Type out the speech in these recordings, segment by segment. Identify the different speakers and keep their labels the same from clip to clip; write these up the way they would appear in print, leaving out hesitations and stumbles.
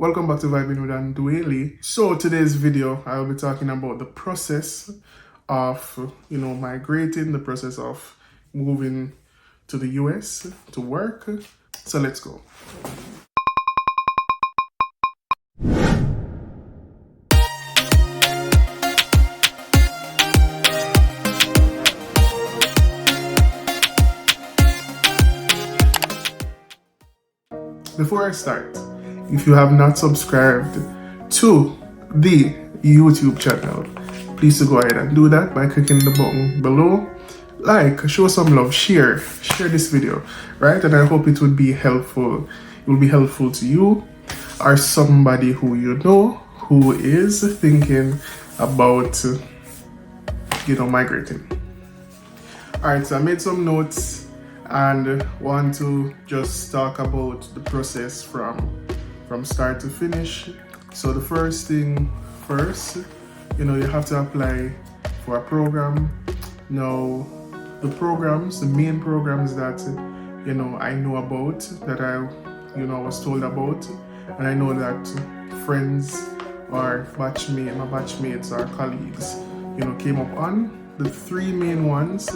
Speaker 1: Welcome back to Vibing with Andueli. So today's video, I'll be talking about the process of, migrating, the process of moving to the US to work. So let's go. Before I start, if you have not subscribed to the YouTube channel, please go ahead and do that by clicking the button below. Like, show some love, share this video, right? And I hope it would be helpful. It will be helpful to you or somebody who you know who is thinking about, migrating. All right, so I made some notes and want to just talk about the process from start to finish. So the first thing first, you have to apply for a program. Now, the main programs that I know about, that I was told about, and I know that friends or my batchmates or colleagues came up on. The four main ones.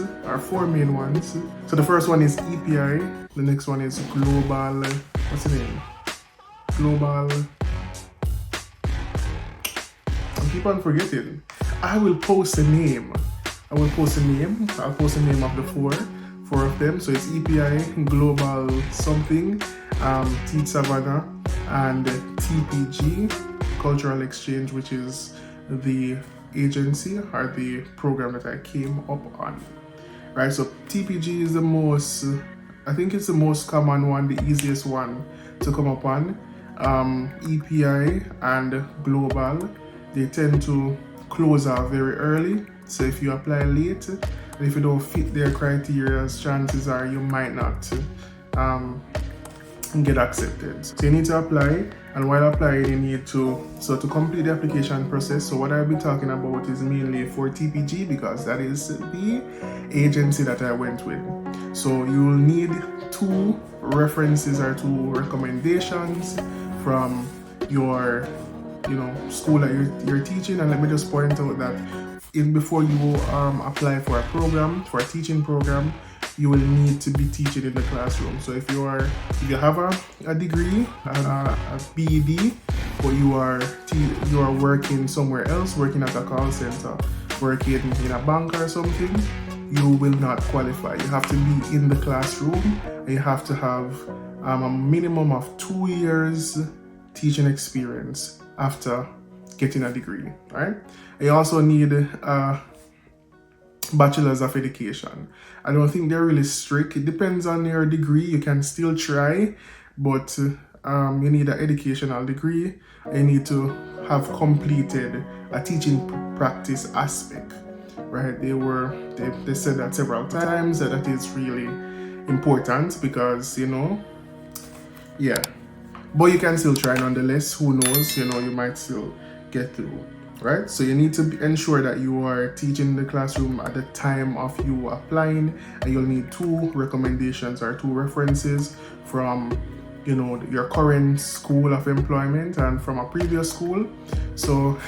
Speaker 1: So the first one is EPI, the next one is global, what's the name? Global, I keep on forgetting. I will post a name. I'll post the name of the four of them. So it's EPI, Global something, Teach Savannah, and TPG, Cultural Exchange, which is the agency or the program that I came up on. Right, so TPG is I think it's the most common one, the easiest one to come up on. EPI and Global, they tend to close out very early. So if you apply late, and if you don't fit their criteria, chances are you might not get accepted. So you need to apply, and while applying you need to complete the application process. So what I'll be talking about is mainly for TPG because that is the agency that I went with. So you will need 2 references or 2 recommendations from your school that you're teaching. And let me just point out that before you apply for a teaching program, you will need to be teaching in the classroom. So if you have a degree, a BEd, but you are working somewhere else, working at a call center, working in a bank or something, you will not qualify. You have to be in the classroom, and you have to have a minimum of 2 years teaching experience after getting a degree, right? You also need a bachelor's of education. I don't think they're really strict. It depends on your degree. You can still try, but you need an educational degree. You need to have completed a teaching practice aspect, right? They said that several times, that is really important because yeah. But you can still try nonetheless. Who knows? You might still get through, right? So you need to ensure that you are teaching in the classroom at the time of you applying, and you'll need 2 recommendations or 2 references from your current school of employment and from a previous school. So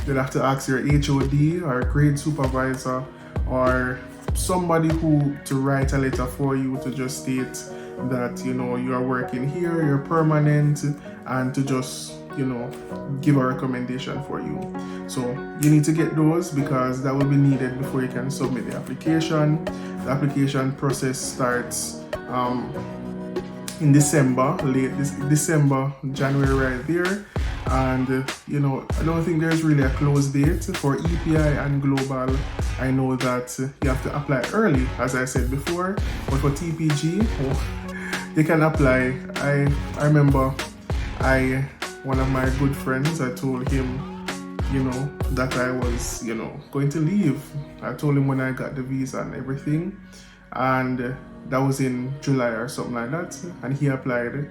Speaker 1: you'll have to ask your HOD or grade supervisor or somebody to write a letter for you to just state that you are working here, you're permanent, and to just give a recommendation for you. So you need to get those because that will be needed before you can submit the application. The application process starts in December, December, January, right there. And I don't think there's really a close date for EPI and Global. I know that you have to apply early, as I said before, but for TPG, you can apply. I remember one of my good friends, I told him that I was going to leave. I told him when I got the visa and everything, and that was in July or something like that, and he applied,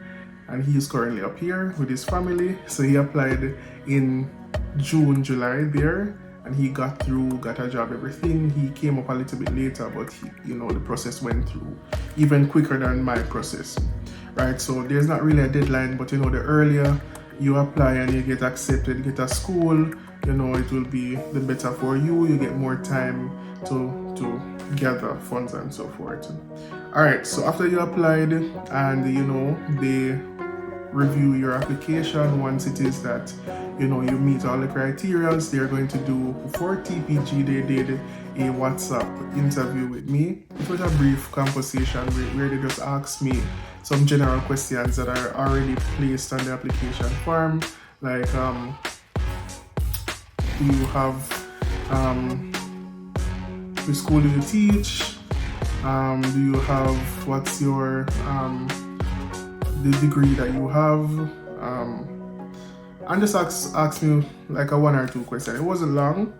Speaker 1: and he's currently up here with his family. So he applied in June, July there, and he got a job, everything. He came up a little bit later, but the process went through even quicker than my process, right? So there's not really a deadline, but the earlier you apply and you get accepted, get a school, you know, it will be the better for you. You get more time to gather funds and so forth. All right, so after you applied and you know they review your application, once it is that you know you meet all the criteria, they're going to do, for TPG they did a WhatsApp interview with me. It was a brief conversation where they just asked me some general questions that are already placed on the application form, like do you have the school do you teach, do you have, what's your the degree that you have, and just ask me like a 1 or 2 question. It wasn't long,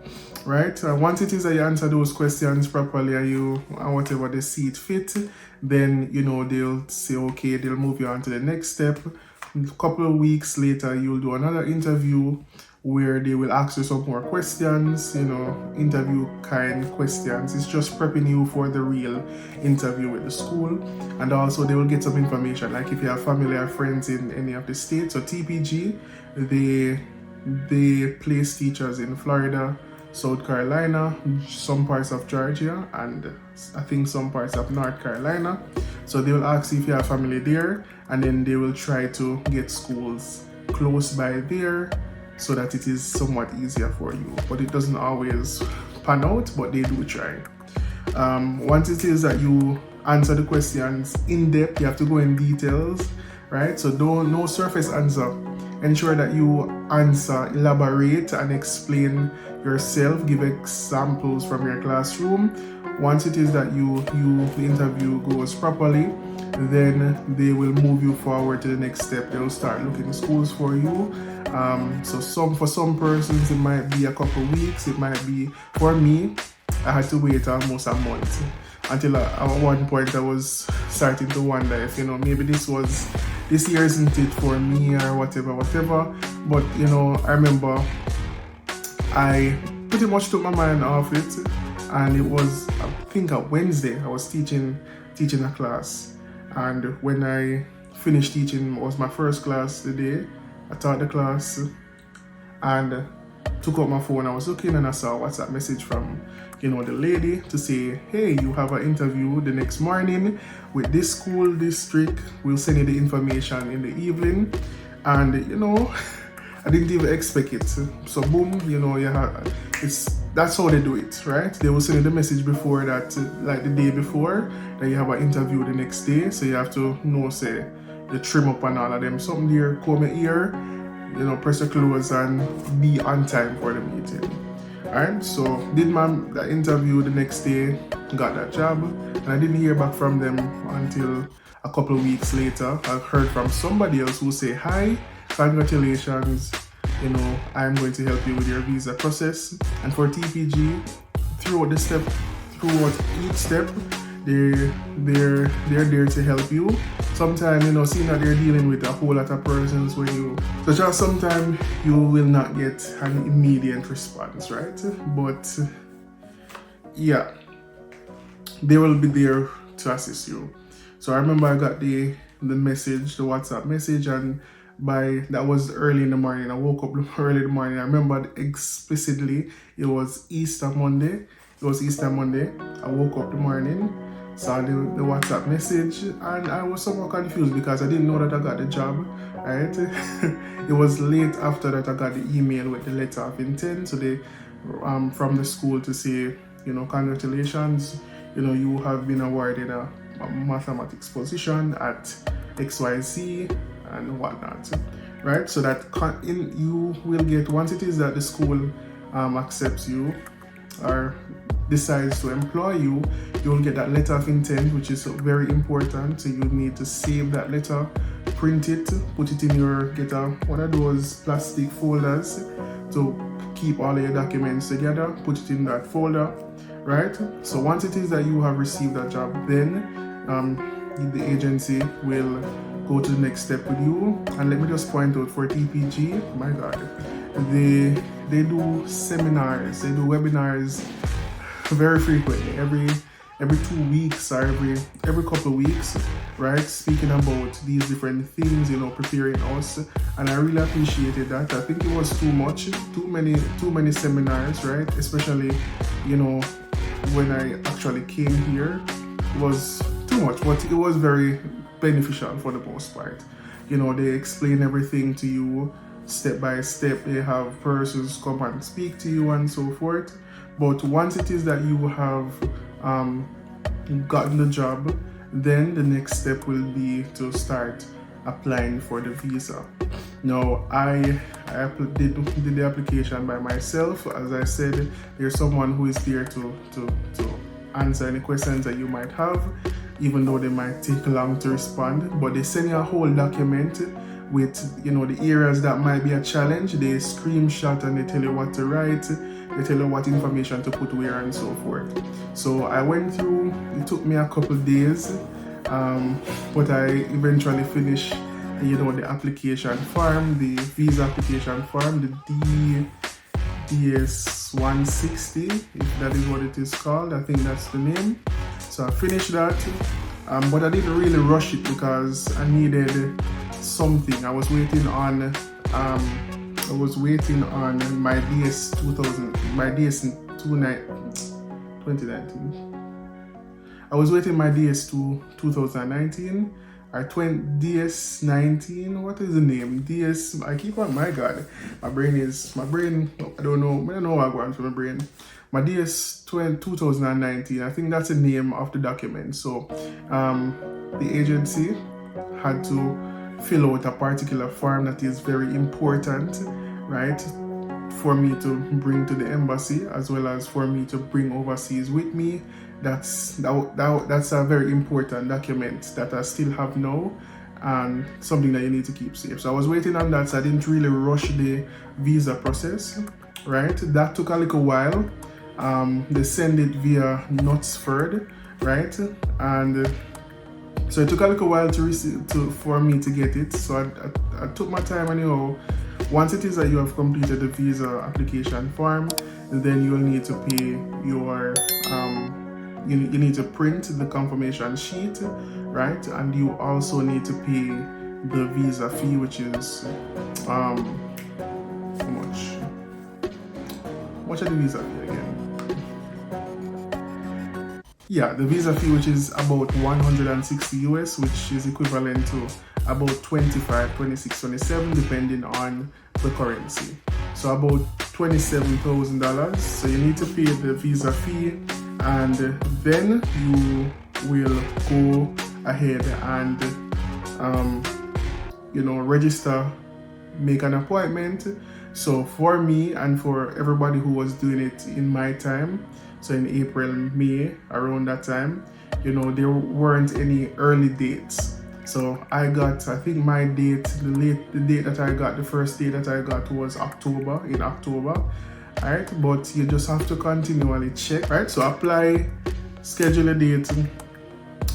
Speaker 1: right? Once it is that you answer those questions properly and whatever they see it fit, then you know they'll say okay, they'll move you on to the next step. A couple of weeks later, you'll do another interview where they will ask you some more questions, you know, interview kind questions. It's just prepping you for the real interview with the school. And also they will get some information, like if you have family or friends in any of the states. So TPG, they place teachers in Florida, South Carolina, some parts of Georgia, and I think some parts of North Carolina. So they will ask if you have family there, and then they will try to get schools close by there so that it is somewhat easier for you. But it doesn't always pan out, but they do try. Once it is that you answer the questions in depth, you have to go in details, right? So no surface answer. Ensure that you answer, elaborate and explain yourself, give examples from your classroom. Once it is that the interview goes properly, then they will move you forward to the next step. They will start looking schools for you. For some persons it might be a couple weeks. It might be, for me, I had to wait almost a month until at one point I was starting to wonder if, you know, maybe this year isn't it for me or whatever. But you know, I remember I pretty much took my mind off it, and it was, I think, a Wednesday. I was teaching a class, and when I finished teaching, it was my first class the day. I taught the class and took out my phone. I was looking and I saw a WhatsApp message from, you know, the lady to say, hey, you have an interview the next morning with this school district. We'll send you the information in the evening. And you know, I didn't even expect it. So boom, you know, that's how they do it, right? They will send you the message before that, like the day before, that you have an interview the next day. So you have to know, say, you trim up and all of them. Something there, comb your ear, you know, press your clothes and be on time for the meeting. Alright, so did that interview the next day, got that job, and I didn't hear back from them until a couple of weeks later. I heard from somebody else who say, hi, congratulations, you know, I'm going to help you with your visa process. And for TPG, throughout each step, they're there to help you. Sometimes, you know, seeing that they're dealing with a whole lot of persons so just sometimes you will not get an immediate response, right? But yeah, they will be there to assist you. So I remember I got the WhatsApp message, and that was early in the morning. I woke up early in the morning. I remember explicitly it was Easter Monday. I woke up the morning, saw the WhatsApp message, and I was somewhat confused because I didn't know that I got the job, right? It was late after that I got the email with the letter of intent, so they from the school to say, you know, congratulations, you know, you have been awarded a mathematics position at XYZ and whatnot, right? So that you will get, once it is that the school accepts you or decides to employ you, you will get that letter of intent, which is very important. So you need to save that letter, print it, put it in get one of those plastic folders to keep all of your documents together, put it in that folder, right? So once it is that you have received that job, then the agency will go to the next step with you. And let me just point out, for TPG, my God, they do seminars, they do webinars very frequently. every 2 weeks or every couple of weeks, right? Speaking about these different things, preparing us, and I really appreciated that. I think it was too much, too many seminars, right? Especially, when I actually came here, it was too much, but it was very beneficial for the most part. They explain everything to you step by step. They have persons come and speak to you and so forth. But once it is that you have gotten the job, then the next step will be to start applying for the visa. Now, I did the application by myself. As I said, there's someone who is there to answer any questions that you might have, even though they might take long to respond. But they send you a whole document with the areas that might be a challenge. They screenshot and they tell you what to write. They tell you what information to put where and so forth. So I went through. It took me a couple days, but I eventually finished the application form, the visa application form, the DS 160, if that is what it is called. I think that's the name. So I finished that, but I didn't really rush it because I needed something. I was waiting on my DS 2019. I was waiting my DS 2019 or DS 19. What is the name? DS. I keep on. My God, my brain. I don't know what going for my brain. My DS 2019. I think that's the name of the document. So, the agency had to fill out a particular form that is very important, right, for me to bring to the embassy, as well as for me to bring overseas with me. That's a very important document that I still have now, and something that you need to keep safe. So I was waiting on that, so I didn't really rush the visa process, right? That took a little while. They send it via Knutsford, right? And so it took a little while for me to get it. So I took my time anyhow. Once it is that you have completed the visa application form, then you'll need to pay your you need to print the confirmation sheet, right? And you also need to pay the visa fee, which is how much? How much is the visa fee again? Yeah, the visa fee, which is about 160 US, which is equivalent to about 25, 26, 27, depending on the currency. So about $27,000. So you need to pay the visa fee, and then you will go ahead and register, make an appointment. So for me and for everybody who was doing it in my time, so in April, May, around that time, there weren't any early dates. So I think my date, the date that I got, the first date that I got was in October, right? But you just have to continually check, right? So apply, schedule a date,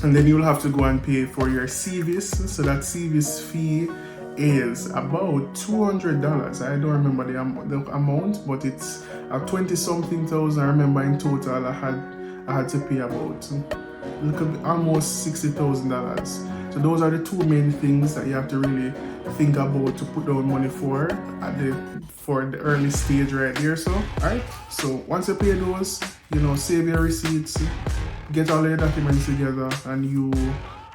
Speaker 1: and then you'll have to go and pay for your CVIS. So that CVIS fee is about $200. I don't remember the amount, but it's 20-something thousand. I remember in total I had to pay about almost $60,000. So those are the two main things that you have to really think about to put down money for the early stage right there. So alright, so once you pay those, save your receipts, get all your documents together, and you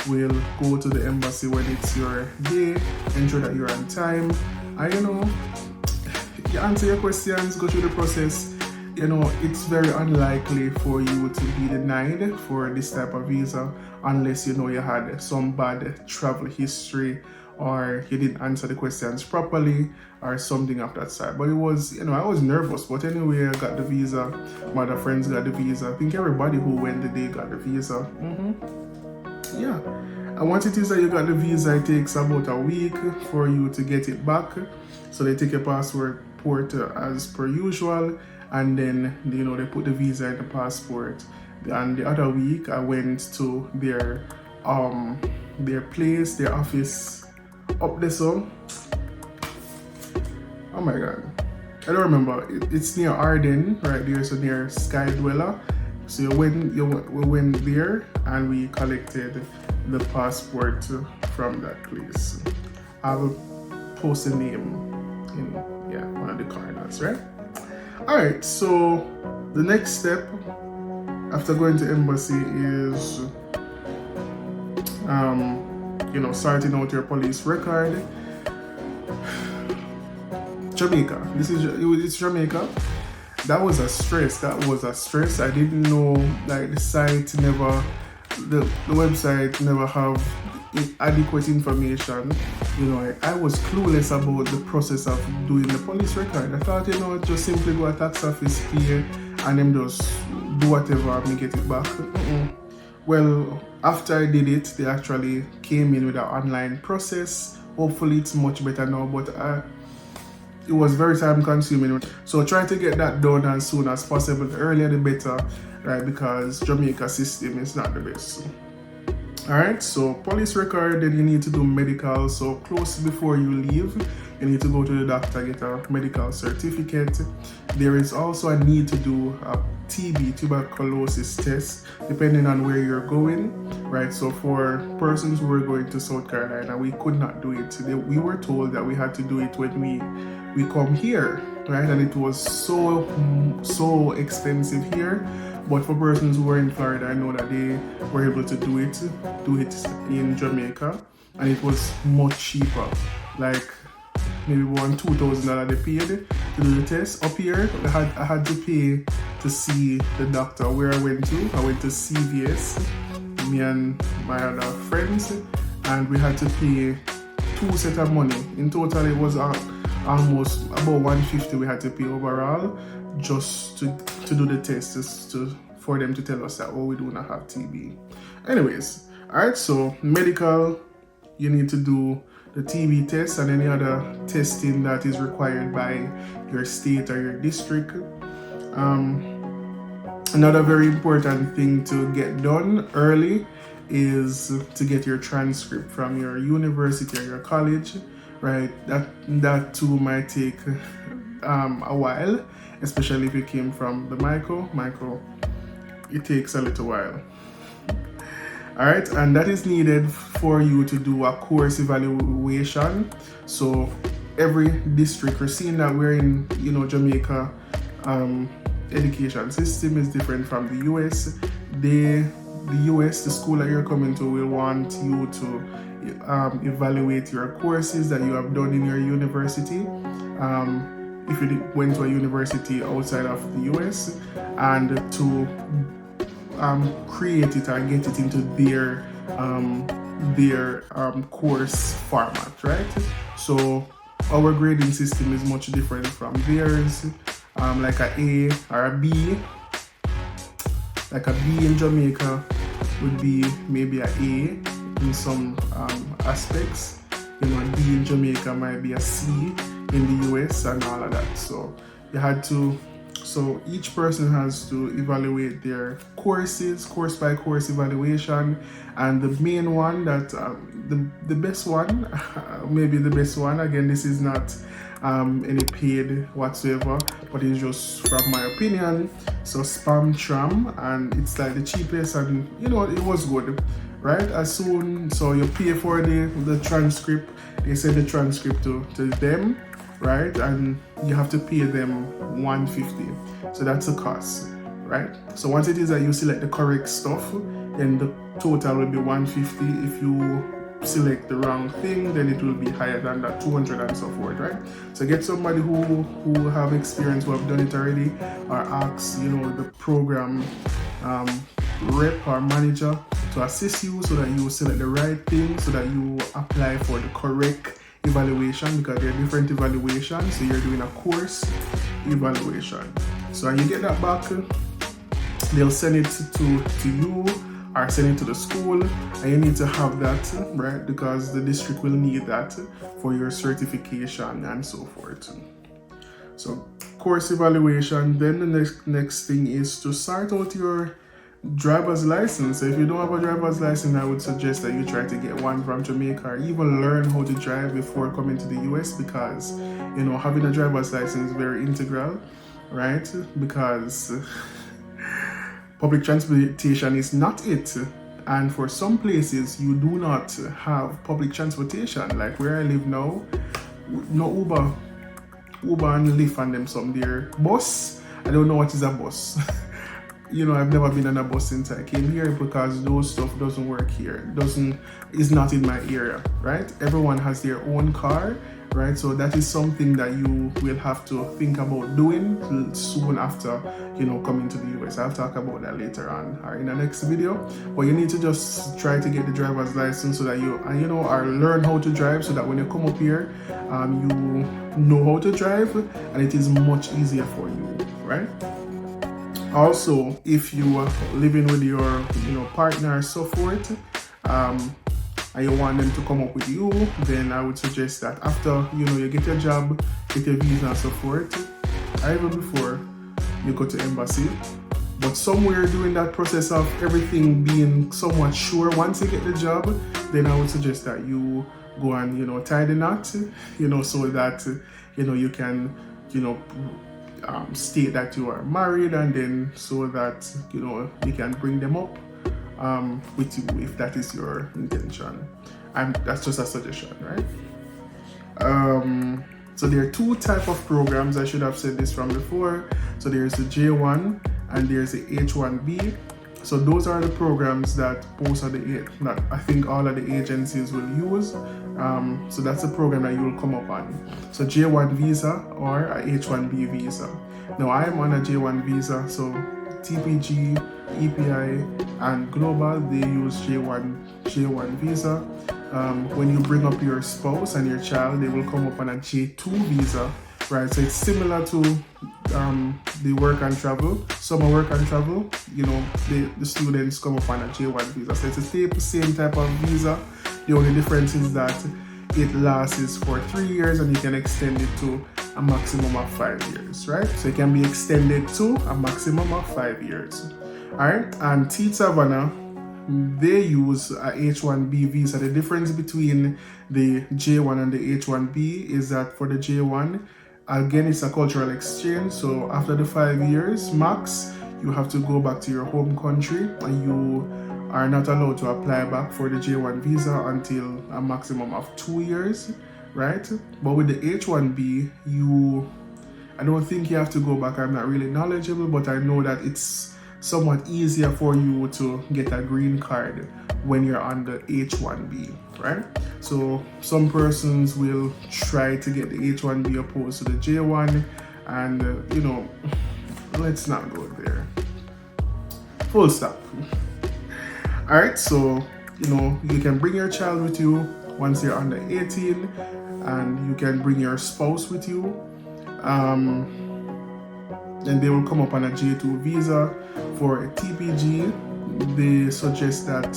Speaker 1: will go to the embassy when it's your day, ensure that you're on time, and you answer your questions, go through the process. It's very unlikely for you to be denied for this type of visa unless you had some bad travel history, or you didn't answer the questions properly, or something of that side. But it was, I was nervous, but anyway, I got the visa. My other friends got the visa. I think everybody who went the day got the visa. Yeah. And once it is that you got the visa, it takes about a week for you to get it back. So they take your passport as per usual, and then they put the visa in the passport. And the other week I went to their place, their office up there. So oh my God, I don't remember. It's near Arden, right there, so near Sky Dweller. So we went there and we collected the passport from that place. I will post a name in one of the corners, right? All right. So the next step after going to embassy is sorting out your police record. Jamaica. It's Jamaica. That was a stress. I didn't know, like, the website never have adequate information. I was clueless about the process of doing the police record. I thought, just simply go to tax office, pay, and then just do whatever and get it back. Well, after I did it, they actually came in with an online process. Hopefully it's much better now, but it was very time consuming. So try to get that done as soon as possible. The earlier the better, right? Because Jamaica system is not the best. Alright, so police record, then you need to do medical. So close before you leave, you need to go to the doctor, get a medical certificate. There is also a need to do a TB, tuberculosis test, depending on where you're going, right? So for persons who were going to South Carolina, we could not do it. We were told that we had to do it when we come here, right? And it was so expensive here. But for persons who were in Florida, I know that they were able to do it in Jamaica, and it was much cheaper. Like maybe $2,000 they paid to do the test. Up here, I had to pay to see the doctor where I went to. I went to CVS, me and my other friends, and we had to pay 2 sets of money. In total, it was almost about $150 we had to pay overall, just to do the test, for them to tell us that, we do not have TB. Anyways, alright, so medical, you need to do the TB test and any other testing that is required by your state or your district. Another very important thing to get done early is to get your transcript from your university or your college, right? That too might take a while, especially if you came from the micro, it takes a little while. All right, and that is needed for you to do a course evaluation. So every district, we're seeing that we're in, Jamaica, education system is different from the US. The US, the school that you're coming to, will want you to evaluate your courses that you have done in your university. If you went to a university outside of the US, and to create it and get it into their course format, right? So our grading system is much different from theirs. Like a A or a B. Like a B in Jamaica would be maybe a A in some aspects. A D in Jamaica might be a C in the US and all of that. So each person has to evaluate their courses, course by course evaluation, and the main one that the best one, maybe the best one. Again, this is not any paid whatsoever, but it's just from my opinion. So Spam Tram, and it's like the cheapest, and it was good, right? So you pay for the transcript. They send the transcript to them, right? And you have to pay them $150. So that's the cost, right? So once it is that you select the correct stuff, then the total will be $150. If you select the wrong thing, then it will be higher than that, $200 and so forth, right? So get somebody who have experience, who have done it already, or ask the program rep or manager to assist you so that you select the right thing, so that you apply for the correct evaluation, because there are different evaluations. So you're doing a course evaluation. So when you get that back, they'll send it to you or send it to the school, and you need to have that, right? Because the district will need that for your certification and so forth. So course evaluation. Then the next thing is to sort out your driver's license. So if you don't have a driver's license, I would suggest that you try to get one from Jamaica, or even learn how to drive before coming to the US, because having a driver's license is very integral, right? Because Public transportation is not it. And for some places, you do not have public transportation. Like where I live now, no Uber and Lyft and them some there. Bus, I don't know what is a bus. I've never been on a bus since I came here because those stuff doesn't work here. Is not in my area, right? Everyone has their own car, right? So that is something that you will have to think about doing soon after, coming to the US. I'll talk about that later on or in the next video. But you need to just try to get the driver's license so that or learn how to drive so that when you come up here, you know how to drive and it is much easier for you, right? Also, if you are living with your partner or so forth, and you want them to come up with you, then I would suggest that after you get your job, get your visa and so forth, or even before you go to embassy. But somewhere during that process of everything being somewhat sure, once you get the job, then I would suggest that you go and tie the knot, so that you can state that you are married, and then so that you can bring them up with you if that is your intention. And that's just a suggestion, right? So there are two types of programs. I should have said this from before. So there's the J1 and there's the H1B. So those are the programs that that I think all of the agencies will use. So that's the program that you will come up on. So J1 visa or a H1B visa. Now I am on a J1 visa, so TPG, EPI, and Global, they use J1 visa. When you bring up your spouse and your child, they will come up on a J2 visa, right? So it's similar to the work and travel. Summer work and travel, the students come up on a J1 visa. So it's the same type of visa. The only difference is that it lasts for 3 years and you can extend it to a maximum of 5 years, right? So it can be extended to a maximum of 5 years. All right, and T Savannah, they use a H1B visa. The difference between the J1 and the H1B is that for the J1, again, it's a cultural exchange. So after the 5 years max, you have to go back to your home country and you are not allowed to apply back for the J1 visa until a maximum of 2 years, right? But with the H1B, I don't think you have to go back. I'm not really knowledgeable, but I know that it's somewhat easier for you to get a green card when you're on the H1B, right? So some persons will try to get the H1B opposed to the J1, and let's not go there. Full stop. All right, so you can bring your child with you once you're under 18, and you can bring your spouse with you. Then they will come up on a J2 visa. For a TPG, they suggest that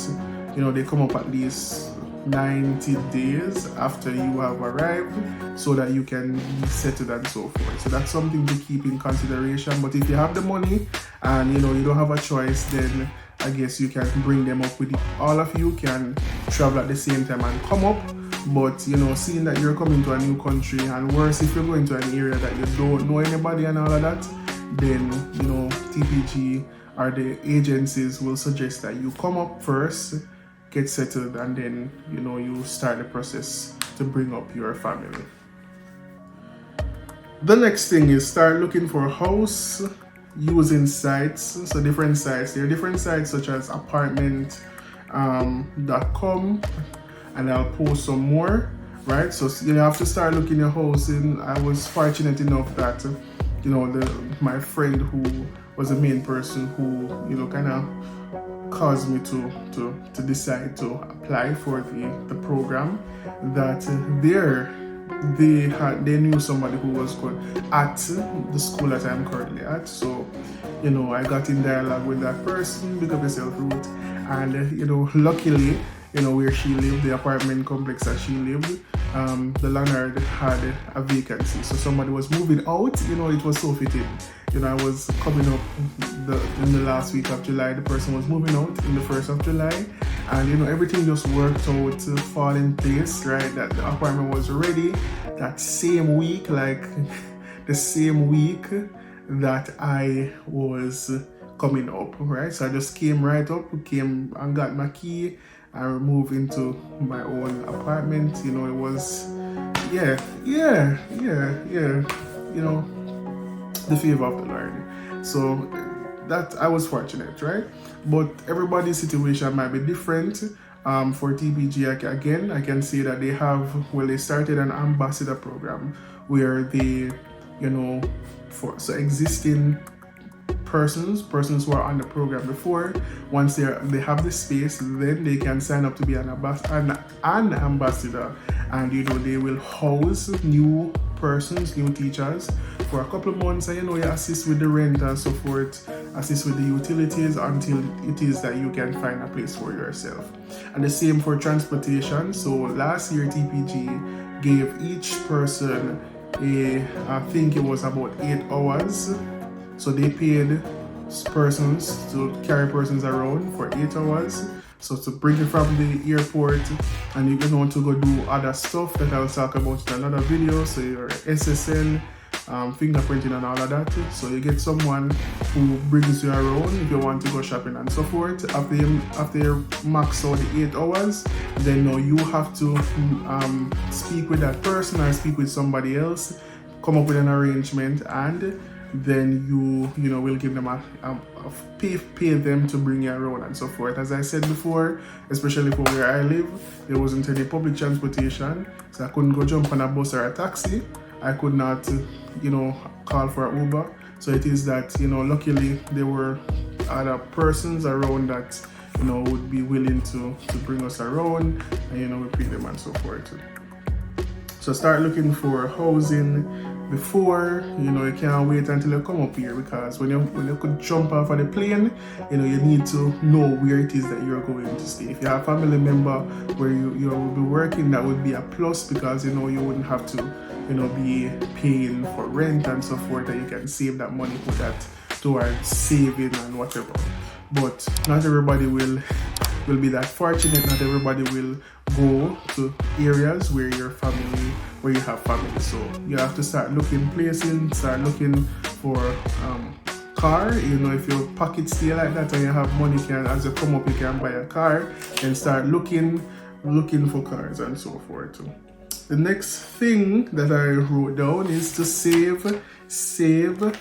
Speaker 1: they come up at least 90 days after you have arrived, so that you can be settled and so forth. So that's something to keep in consideration. But if you have the money and you don't have a choice, then I guess you can bring them up with you. All of you can travel at the same time and come up. But seeing that you're coming to a new country, and worse if you're going to an area that you don't know anybody and all of that, then TPG or the agencies will suggest that you come up first, get settled, and then you start the process to bring up your family. The next thing is start looking for a house using sites. So different sites. There are different sites such as apartment.com, and I'll post some more, right? So you have to start looking at housing. I was fortunate enough that my friend who was the main person who kind of caused me to decide to apply for the program, that they knew somebody who was good at the school that I'm currently at. So I got in dialogue with that person, big up yourself, Ruth, and luckily where she lived, the apartment complex that she lived, the landlord had a vacancy, so somebody was moving out. It was so fitting. I was coming up in the last week of July. The person was moving out in the 1st of July, and everything just worked out to fall in place, right? That the apartment was ready that same week, like the same week that I was coming up, right? So I just came right up, came and got my key and moved into my own apartment. You know, it was, yeah, you know, the favor of the Lord. So that I was fortunate, right? But everybody's situation might be different. For TPG, again, I can say that they started an ambassador program where they, you know, for so existing persons who are on the program before, once they have the space, then they can sign up to be an ambassador, and you know, they will house new persons, new teachers for a couple of months, and you know, you assist with the rent and so forth, assist with the utilities until it is that you can find a place for yourself. And the same for transportation. So last year TPG gave each person I think it was about 8 hours. So they paid persons to carry persons around for 8 hours. So to bring it from the airport, and you know, to go do other stuff that I'll talk about in another video. So your SSN, fingerprinting and all of that. So you get someone who brings you around if you want to go shopping and so forth. After you max out the 8 hours, then now you have to speak with that person or speak with somebody else, come up with an arrangement, and then you know, will give them pay them to bring you around and so forth. As I said before, especially for where I live, there wasn't any public transportation, so I couldn't go jump on a bus or a taxi. I could not, you know, call for an Uber. So it is that, you know, luckily there were other persons around that, you know, would be willing to bring us around, and you know, we pay them and so forth. So start looking for housing before, you know, you can't wait until you come up here, because when you could jump off of the plane, you know, you need to know where it is that you're going to stay. If you have a family member where you will be working, that would be a plus, because you know, you wouldn't have to, you know, be paying for rent and so forth, and you can save that money, put that towards saving and whatever. But not everybody will be that fortunate. Not everybody will go to areas where you have family. So you have to start looking places, start looking for car. You know, if your pockets stay like that and you have money, as you come up, you can buy a car and start looking for cars and so forth. The next thing that I wrote down is to save. So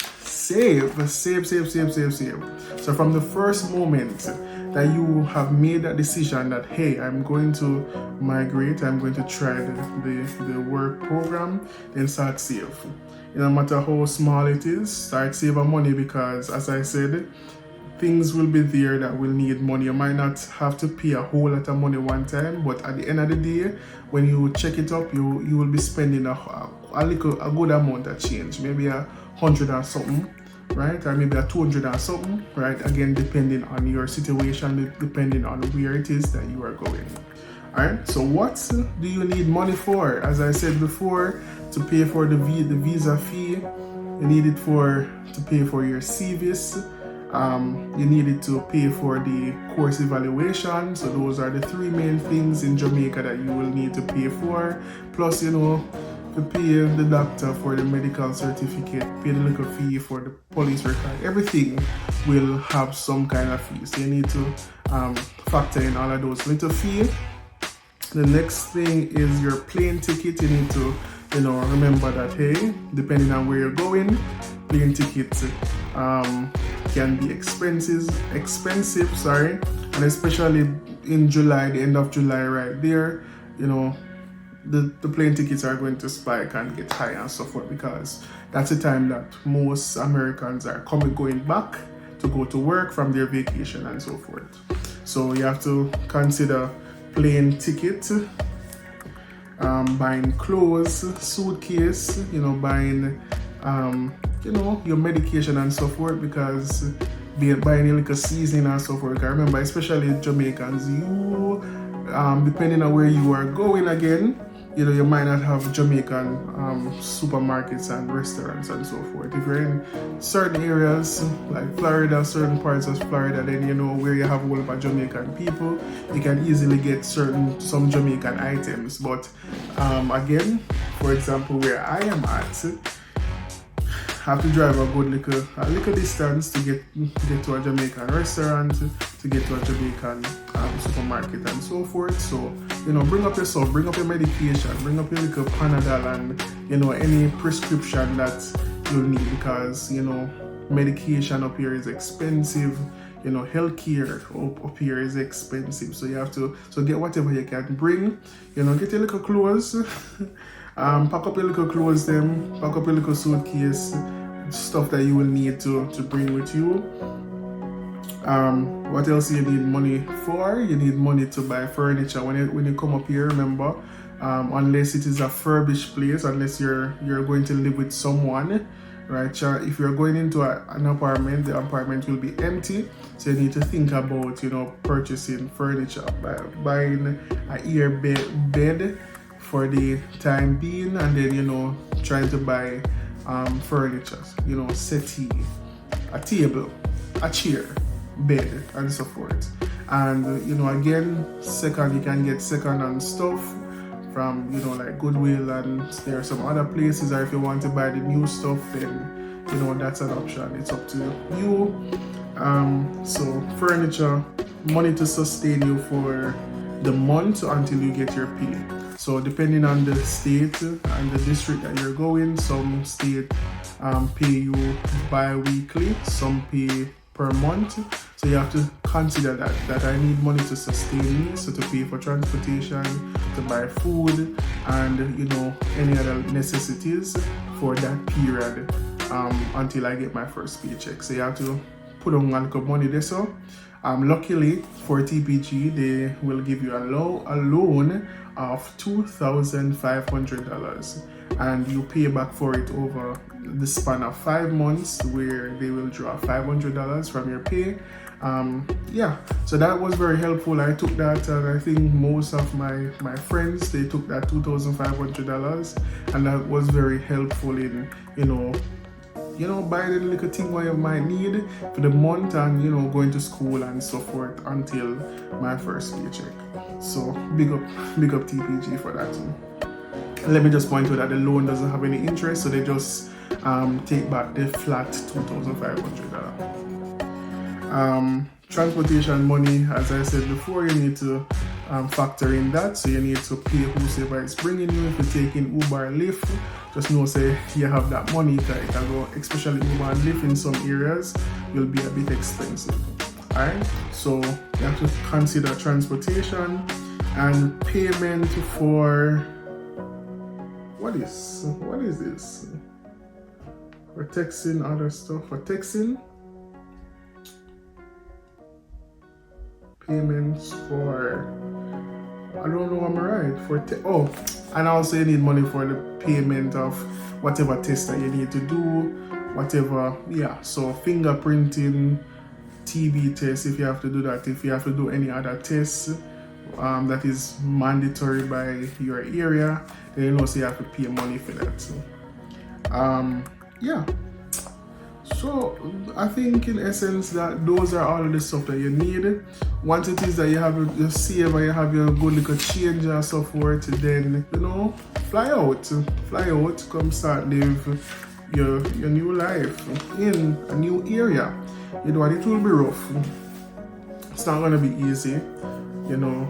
Speaker 1: from the first moment that you have made that decision that, hey, I'm going to migrate, I'm going to try the work program, then start save. No matter how small it is, start saving money, because as I said, things will be there that will need money. You might not have to pay a whole lot of money one time, but at the end of the day, when you check it up, you will be spending a good amount of change, maybe 100 or something, right? Or maybe 200 or something, right? Again, depending on your situation, depending on where it is that you are going. Alright, so what do you need money for? As I said before, to pay for the visa fee, you need it to pay for your CVIS. You needed to pay for the course evaluation. So those are the 3 main things in Jamaica that you will need to pay for. Plus, you know, to pay the doctor for the medical certificate, pay the little fee for the police record. Everything will have some kind of fee. So you need to factor in all of those little fees. The next thing is your plane ticket. You need to, you know, remember that, hey, depending on where you're going, plane tickets can be expensive, and especially in July, the end of July right there, you know, the plane tickets are going to spike and get high and so forth, because that's the time that most Americans are going back to go to work from their vacation and so forth. So you have to consider plane ticket, buying clothes, suitcase, you know, buying you know, your medication and so forth, because buying a little seasoning and so forth. I remember, especially Jamaicans, you depending on where you are going, again, you know, you might not have Jamaican supermarkets and restaurants and so forth. If you're in certain areas like Florida, certain parts of Florida, then you know, where you have a whole lot of Jamaican people, you can easily get some Jamaican items. But again, for example, where I am at, have to drive a little distance to get to a Jamaican restaurant, to get to a Jamaican supermarket and so forth. So, you know, bring up yourself, bring up your medication, bring up your little Panadol and, you know, any prescription that you'll need, because, you know, medication up here is expensive. You know, healthcare up here is expensive, so you have to get whatever you can bring. You know, get your little clothes, pack up your little clothes, pack up your little suitcase, stuff that you will need to bring with you. What else you need money for? You need money to buy furniture when you come up here. Remember, unless it is a furbished place, unless you're going to live with someone. Right, if you're going into an apartment, the apartment will be empty, so you need to think about, you know, purchasing furniture, buying an ear bed for the time being, and then, you know, trying to buy furniture, you know, settee, a table, a chair, bed, and so forth. And, you know, again, you can get second-hand stuff from, you know, like Goodwill, and there are some other places. Or if you want to buy the new stuff, then, you know, that's an option. It's up to you. So furniture, money to sustain you for the month until you get your pay. So depending on the state and the district that you're going, some state pay you bi-weekly, some pay per month. So you have to consider that I need money to sustain me, so to pay for transportation, to buy food, and, you know, any other necessities for that period until I get my first paycheck. So you have to put on a little money there. So luckily for TPG, they will give you a loan of $2,500, and you pay back for it over the span of 5 months, where they will draw $500 from your pay. So that was very helpful. I took that, and I think most of my friends, they took that $2,500, and that was very helpful in, you know, buying a little thing what you might need for the month, and, you know, going to school and so forth until my first paycheck. So big up TPG for that too. Let me just point out that the loan doesn't have any interest, so they just take back the flat $2,500. Transportation money, as I said before, you need to factor in that. So you need to pay whoever is bringing you. If you're taking Uber or Lyft, just know, say, you have that money, it can go, especially Uber and Lyft in some areas, will be a bit expensive. Alright, so you have to consider transportation and payment for what is this? For texting, other stuff. For texting, payments for, I don't know, am I right? And also you need money for the payment of whatever test that you need to do, whatever, so fingerprinting, TB test, if you have to do that, if you have to do any other tests that is mandatory by your area, then you know, so you have to pay money for that. So I think in essence that those are all of the stuff that you need. Once it is that you have your save and you have your good little change and so forth, then, you know, fly out, come start live your new life in a new area. You know, and it will be rough. It's not gonna be easy. You know,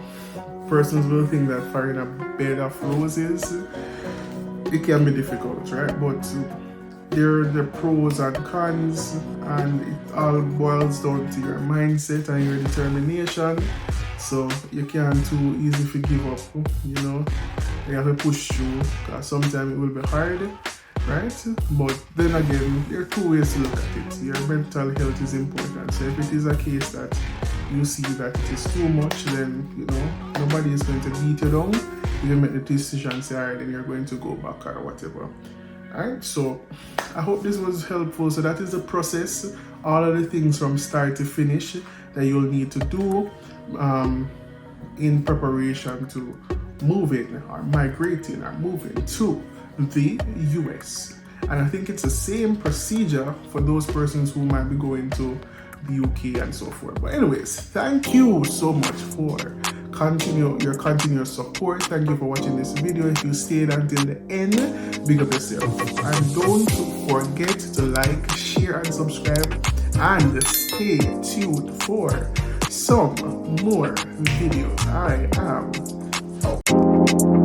Speaker 1: persons will think that finding a bed of roses, it can be difficult, right? But there are the pros and cons, and it all boils down to your mindset and your determination. So you can't too easy to give up, you know. You have to push through, because sometimes it will be hard, right? But then again, there are two ways to look at it. Your mental health is important. So if it is a case that you see that it is too much, then, you know, nobody is going to beat you down. You make the decision, say, alright, then you're going to go back or whatever. Alright, so I hope this was helpful. So that is the process, all of the things from start to finish that you'll need to do in preparation to moving or migrating or moving to the US. And I think it's the same procedure for those persons who might be going to the UK and so forth. But anyways, thank you so much for your continuous support. Thank you for watching this video. If you stayed until the end, big up yourself. And don't forget to like, share, and subscribe. And stay tuned for some more videos. I am out.